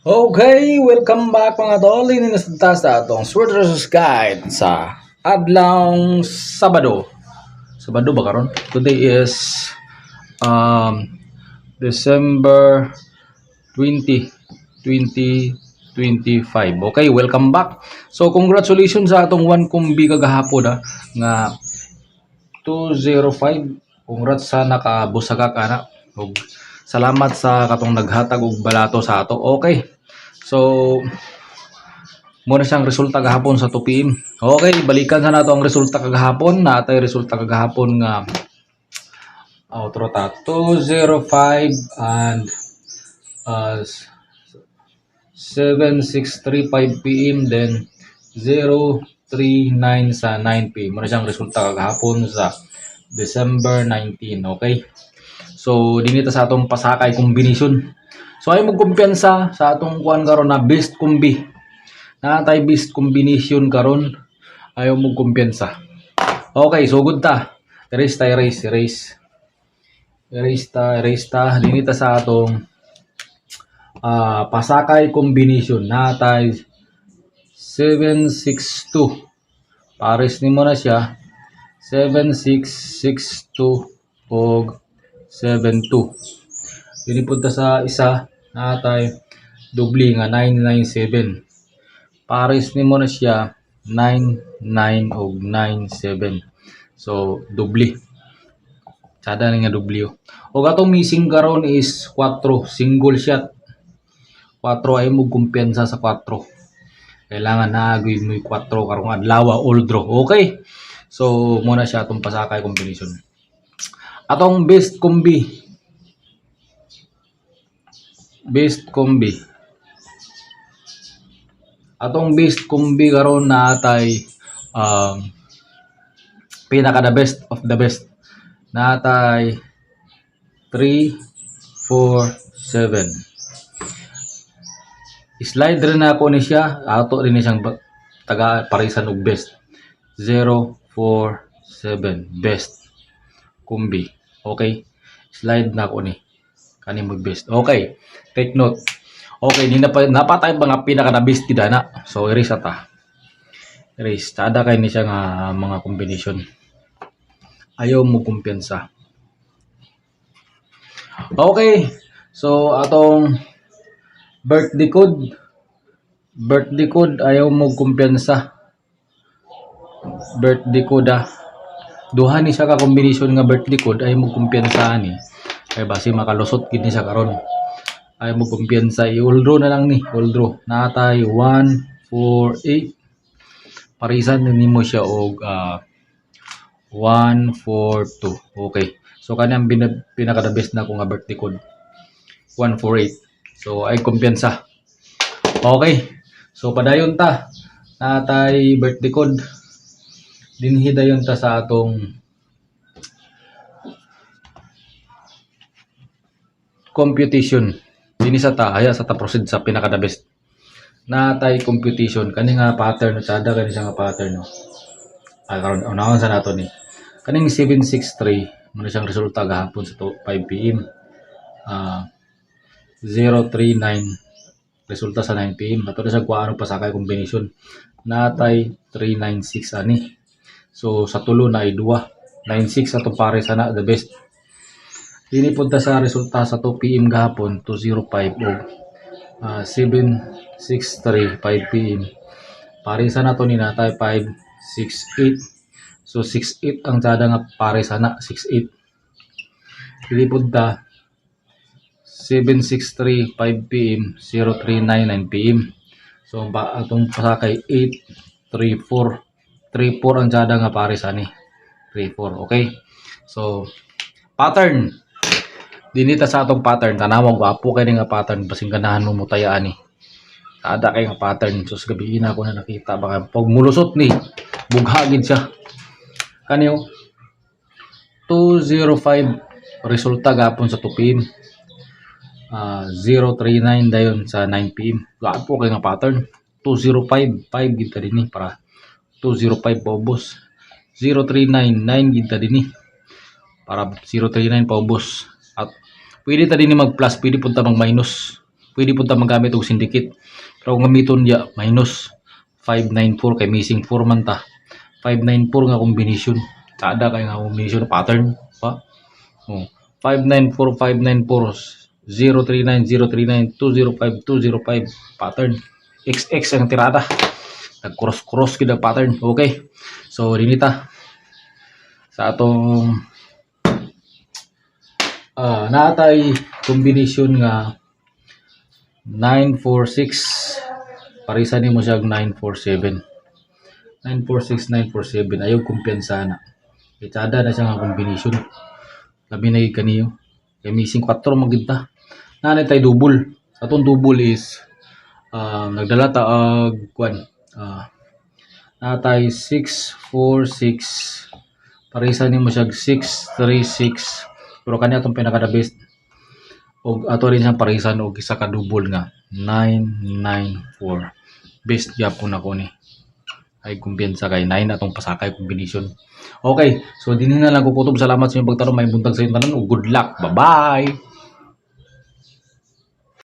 Okay, welcome back mga tol. Ini na sa atong Sworders Guide sa adlawng Sabado. Sabado ba karon? Today is December 20, 2025. Okay, welcome back. So congratulations sa atong 1 kumbi kagahapon nga 205. Congrats sa nakabusaga ka na. Ug salamat sa katong naghatag og balato sa ato. Okay. So muna siyang resulta kahapon sa 2 PM. Okay, balikan sa nato ang resulta kagahapon. Natay resulta kagahapon nga outro ta 205 and uh, 7635 PM then 039 sa 9 PM. Muna siyang resulta kagahapon sa December 19, okay? So dinita sa atong pasakay combination. So ay mo kumpiyansa sa atong kuan karon na best combi. Natay best combination karon, ayaw mo kumpiyansa. Okay, so good ta. Erase ta. Dinita sa atong pasakay combination. Natay 762. Pares nimo na siya. 7662 og 72. Dinipunta sa isa. Natay dubli nga 997. Pares nimo na siya 99 og 97. So dubli. Sada nga dubli. Og atong missing karon is 4, single shot. 4 ay mo kumpiyansa sa 4. Kailangan naagoy mo 4 karong adlaw all draw. Okay. So muna siya atong pasakay combination. Atong best combi. Atong best combi karon natay pinaka the best of the best. Natay 3, 4, 7. Slide rin na ako ni siya. Ato rin ni siyang taga parisan og best. 0, 4, 7. Best. Kumbi. Okay. Slide na ako ni. Kani mo best. Okay. Take note. Okay. Napatay mga pinaka na best tida na. So erase ata. Erase. Tada kay ni siya nga mga combination. Ayaw mo kumpiyansa. Okay. So atong birthday code ayaw mo kumpiyansa. Birthday code duha ni siya ka combination nga birthday code ayaw mo kumpiyansa ni. Kay basi makalusot gid ni siya karon. Ayaw mo kumpiyansa, i-uldraw na lang ni. Uldraw. Natay 1, 4, 8. Parisan nimo siya og 1, 4, 2. Okay. So kanang pinaka the best na ko nga birthday code. 1, 4, 8. So ay kumpiyansa. Okay. So padayon ta. Natay birthday code. Dinhi dayon ta sa atong computation. Dini sa ta aya sa ta proceed sa pinaka the best. Natay computation kani nga pattern sa ada kani nga pattern no. Karon unahon sa nato ni. Kaning 763 mo siyang resulta gahapon sa 5 PM. 039 resulta sa 9 PM. Ato na sa kuano pasakay combination. Natay 396 ani. So sa tulo na ay 2. 96 atong pare sana the best. Dini punta sa resulta sa 2 PM gahapon 205 og 763 5 PM. Pare sana to ni natay 568. So 68 ang tada nga pare sana 68. Dili punta 763 5 PM 039 9 PM. So atong pasakay 834 34 ang tada nga pare ani 34. Okay. So pattern dinita sa atong pattern tanawag gwapo kay nga pattern basing ganahan mo mutayaan ni. Ada kay nga pattern so sa gabi na ako na nakita baka pag mulusot ni bughagid siya. Kaniyo 205 resulta gapon sa 2 PM. 039 dayon sa 9 PM. Gwapo kay nga pattern. 205 5 gid ta dinhi para 205 paubos. 039 9 gid ta dinhi para 039 paubos. At pwede ta dinhi mag plus, pwede punta mag minus. pwede po ta magamit og syndicate. Pero kung gamiton dia minus 594 kay missing 4 man ta. 594 nga combination. Kada kay nga combination pattern pa. Oh. 594 594 039 039 205 205 pattern. XX ang tirada. Nag-cross gid ang pattern. Okay. So dinita sa atong natay combination nga 946 parisa nimo siya 947 946 947 ayaw kumpiyansa na itada na siya nga combination labi na gid kaniyo kay missing 4 magid ta nanay tay double atong double is nagdala ta og kwan natay 646 parisa nimo siya 636 pero kani atong pinaka the best og ato rin siyang parisan og isa ka double nga 994 best gyapon ako ni ay kumpiyansa kay 9 atong pasakay combination. Okay, so dinhi na lang ko kutob. Salamat sa inyong pagtanong. May buntag sa inyo tanan ug good luck. Bye bye.